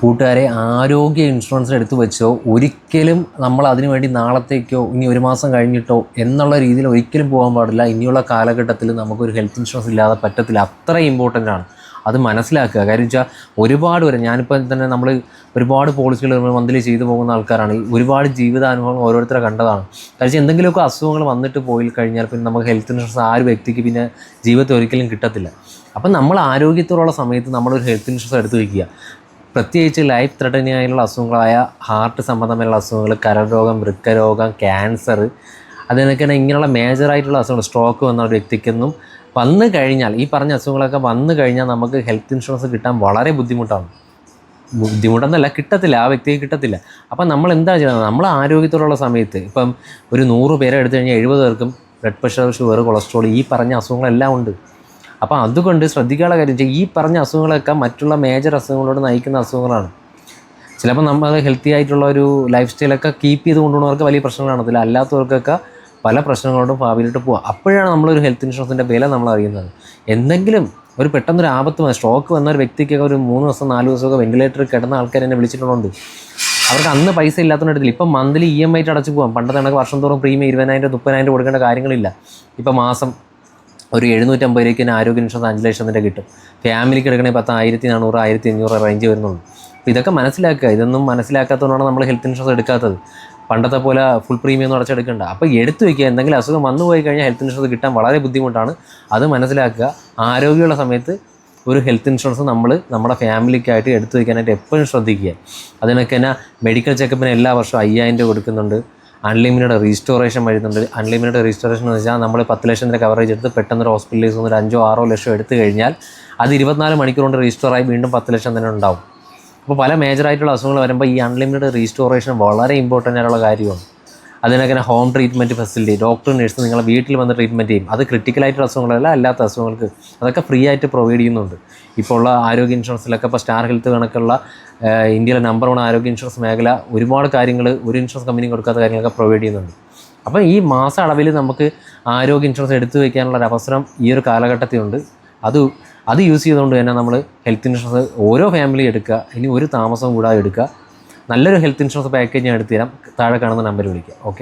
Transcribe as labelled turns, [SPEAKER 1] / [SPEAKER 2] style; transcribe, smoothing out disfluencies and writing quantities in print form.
[SPEAKER 1] കൂട്ടുകാരെ, ആരോഗ്യ ഇൻഷുറൻസ് എടുത്തു വെച്ചോ, ഒരിക്കലും നമ്മൾ അതിനു വേണ്ടി നാളത്തേക്കോ ഇനി ഒരു മാസം കഴിഞ്ഞിട്ടോ എന്നുള്ള രീതിയിൽ ഒരിക്കലും പോകാൻ പാടില്ല. ഇനിയുള്ള കാലഘട്ടത്തിൽ നമുക്കൊരു ഹെൽത്ത് ഇൻഷുറൻസ് ഇല്ലാതെ പറ്റത്തില്ല. അത്ര ഇമ്പോർട്ടൻ്റ് ആണ് അത് മനസ്സിലാക്കുക. കാര്യം വെച്ചാൽ ഒരുപാട് വരെ ഞാനിപ്പോൾ തന്നെ നമ്മൾ ഒരുപാട് പോളിസികൾ മന്ത്ലി ചെയ്തു പോകുന്ന ആൾക്കാരാണ്. ഒരുപാട് ജീവിതാനുഭവങ്ങൾ ഓരോരുത്തരെ കണ്ടതാണ്. കാരണം എന്തെങ്കിലുമൊക്കെ അസുഖങ്ങൾ വന്നിട്ട് പോയി കഴിഞ്ഞാൽ പിന്നെ നമുക്ക് ഹെൽത്ത് ഇൻഷുറൻസ് ആ ഒരു വ്യക്തിക്ക് പിന്നെ ജീവിതത്തിൽ ഒരിക്കലും കിട്ടത്തില്ല. അപ്പം നമ്മൾ ആരോഗ്യത്തോടുള്ള സമയത്ത് നമ്മളൊരു ഹെൽത്ത് ഇൻഷുറൻസ് എടുത്തു വയ്ക്കുക. പ്രത്യേകിച്ച് ലൈഫ് ത്രെട്ടനിങ് ആയിട്ടുള്ള അസുഖങ്ങളായ ഹാർട്ട് സംബന്ധമായുള്ള അസുഖങ്ങൾ, കരൾ രോഗം, വൃക്കരോഗം, ക്യാൻസർ, അതിനൊക്കെയാണ് ഇങ്ങനെയുള്ള മേജറായിട്ടുള്ള അസുഖങ്ങൾ. സ്ട്രോക്ക് വന്ന ഒരു വ്യക്തിക്കൊന്നും വന്നു കഴിഞ്ഞാൽ, ഈ പറഞ്ഞ അസുഖങ്ങളൊക്കെ വന്നു കഴിഞ്ഞാൽ നമുക്ക് ഹെൽത്ത് ഇൻഷുറൻസ് കിട്ടാൻ വളരെ ബുദ്ധിമുട്ടാണ്. ബുദ്ധിമുട്ടെന്നല്ല, കിട്ടത്തില്ല, ആ വ്യക്തിക്ക് കിട്ടത്തില്ല. അപ്പം നമ്മൾ എന്താ ചെയ്യുന്നത്? നമ്മൾ ആരോഗ്യത്തോടുള്ള സമയത്ത് ഇപ്പം ഒരു 100 പേരെ എടുത്തു കഴിഞ്ഞാൽ 70 പേർക്കും ബ്ലഡ് പ്രഷർ, ഷുഗർ, കൊളസ്ട്രോൾ, ഈ പറഞ്ഞ അസുഖങ്ങളെല്ലാം ഉണ്ട്. അപ്പോൾ അതുകൊണ്ട് ശ്രദ്ധിക്കാനുള്ള കാര്യം വെച്ചാൽ ഈ പറഞ്ഞ അസുഖങ്ങളൊക്കെ മറ്റുള്ള മേജർ അസുഖങ്ങളോട് നയിക്കുന്ന അസുഖങ്ങളാണ്. ചിലപ്പോൾ നമ്മൾ ഹെൽത്തി ആയിട്ടുള്ള ഒരു ലൈഫ് സ്റ്റൈലൊക്കെ കീപ്പ് ചെയ്ത് കൊണ്ടുപോകുന്നവർക്ക് വലിയ പ്രശ്നങ്ങൾ കാണത്തില്ല. അല്ലാത്തവർക്കൊക്കെ പല പ്രശ്നങ്ങളോടും ഭാവിയിലോട്ട് പോകുക. അപ്പോഴാണ് നമ്മളൊരു ഹെൽത്ത് ഇൻഷുറൻസിൻ്റെ വില നമ്മൾ അറിയുന്നത്. എന്തെങ്കിലും ഒരു പെട്ടെന്നൊരു ആപത്ത്, സ്ട്രോക്ക് വന്ന ഒരു വ്യക്തിക്കൊക്കെ ഒരു 3 ദിവസം 4 ദിവസമൊക്കെ വെന്റിലേറ്ററിൽ കിടന്ന ആൾക്കാർ എന്നെ വിളിച്ചിട്ടുള്ളതുണ്ട്. അവർക്ക് അന്ന് പൈസ ഇല്ലാത്തതുകൊണ്ട് എടുത്തില്ല. ഇപ്പം മന്ത്ലി EMI ആയിട്ട് അടച്ചു പോകാം. പണ്ടത്തെ കണക്ക് വർഷം തോറും പ്രീമിയം 20,000 30,000 കൊടുക്കേണ്ട കാര്യങ്ങളില്ല. ഇപ്പം മാസം ഒരു 750 രൂപയ്ക്ക് തന്നെ ആരോഗ്യ ഇൻഷുറൻസ് 5 ലക്ഷത്തിൻ്റെ കിട്ടും. ഫാമിലിക്ക് എടുക്കണമെങ്കിൽ 10,400 1500 റേഞ്ച് വരുന്നുള്ളൂ. അപ്പോൾ ഇതൊക്കെ മനസ്സിലാക്കുക. ഇതൊന്നും മനസ്സിലാക്കാത്തതുകൊണ്ടാണ് നമ്മൾ ഹെൽത്ത് ഇൻഷുറൻസ് എടുക്കാത്തത്. പണ്ടത്തെ പോലെ ഫുൾ പ്രീമിയം ഒന്നും അടച്ചെടുക്കണ്ട. അപ്പോൾ എടുത്തു വയ്ക്കുക. എന്തെങ്കിലും അസുഖം വന്നു പോയി കഴിഞ്ഞാൽ ഹെൽത്ത് ഇൻഷുറൻസ് കിട്ടാൻ വളരെ ബുദ്ധിമുട്ടാണ്. അത് മനസ്സിലാക്കുക. ആരോഗ്യമുള്ള സമയത്ത് ഒരു ഹെൽത്ത് ഇൻഷുറൻസ് നമ്മൾ നമ്മുടെ ഫാമിലിക്കായിട്ട് എടുത്തു വയ്ക്കാനായിട്ട് എപ്പോഴും ശ്രദ്ധിക്കുക. അതിനൊക്കെ തന്നെ മെഡിക്കൽ ചെക്കപ്പിന് എല്ലാ വർഷവും 5000 രൂപ കൊടുക്കുന്നുണ്ട്. അൺലിമിറ്റഡ് റീസ്റ്റോറേഷൻ വരുന്നുണ്ട്. അൺലിമിറ്റഡ് റീസ്റ്റോറേഷൻ എന്ന് വെച്ചാൽ നമ്മൾ 10 ലക്ഷത്തിൻ്റെ കവറേജ് എടുത്ത് പെട്ടെന്നൊരു ഹോസ്പിറ്റലിൽ നിന്ന് ഒരു 5-6 ലക്ഷം എടുത്തു കഴിഞ്ഞാൽ അത് 24 മണിക്കൂർ കൊണ്ട് റീസ്റ്റോറായി വീണ്ടും 10 ലക്ഷം തന്നെ ഉണ്ടാവും. അപ്പോൾ പല മേജറായിട്ടുള്ള അസുഖങ്ങൾ വരുമ്പോൾ ഈ അൺലിമിറ്റഡ് റീസ്റ്റോറേഷൻ വളരെ ഇമ്പോർട്ടൻ്റ് ആയിട്ടുള്ള കാര്യമാണ്. അതിനൊക്കെ home treatment facility, doctor, nurse നിങ്ങളെ വീട്ടിൽ വന്ന് ട്രീറ്റ്മെൻറ്റ് ചെയ്യും. അത് ക്രിട്ടിക്കലായിട്ടുള്ള അസുഖങ്ങളല്ല, അല്ലാത്ത അസുഖങ്ങൾക്ക് അതൊക്കെ ഫ്രീ ആയിട്ട് പ്രൊവൈഡ് ചെയ്യുന്നുണ്ട്. ഇപ്പോൾ ഉള്ള ആരോഗ്യ ഇൻഷുറൻസിലൊക്കെ ഇപ്പോൾ സ്റ്റാർ ഹെൽത്ത് കണക്കുള്ള ഇന്ത്യയിലെ നമ്പർ 1 ആരോഗ്യ ഇൻഷുറൻസ് മേഖല ഒരുപാട് കാര്യങ്ങൾ ഒരു ഇൻഷുറൻസ് കമ്പനിയും കൊടുക്കാത്ത കാര്യങ്ങളൊക്കെ പ്രൊവൈഡ് ചെയ്യുന്നുണ്ട്. അപ്പോൾ ഈ മാസ അളവിൽ നമുക്ക് ആരോഗ്യ ഇൻഷുറൻസ് എടുത്തു വയ്ക്കാനുള്ള ഒരു അവസരം ഈ ഒരു കാലഘട്ടത്തിലുണ്ട്. അത് യൂസ് ചെയ്തുകൊണ്ട് തന്നെ നമ്മൾ ഹെൽത്ത് ഇൻഷുറൻസ് ഓരോ ഫാമിലി എടുക്കുക. ഇനി ഒരു താമസവും കൂടാതെ എടുക്കുക. നല്ലൊരു ഹെൽത്ത് ഇൻഷുറൻസ് പാക്കേജ് ഞാൻ എടുത്തു തരാം. താഴെ കാണുന്ന നമ്പർ വിളിക്കുക. ഓക്കെ.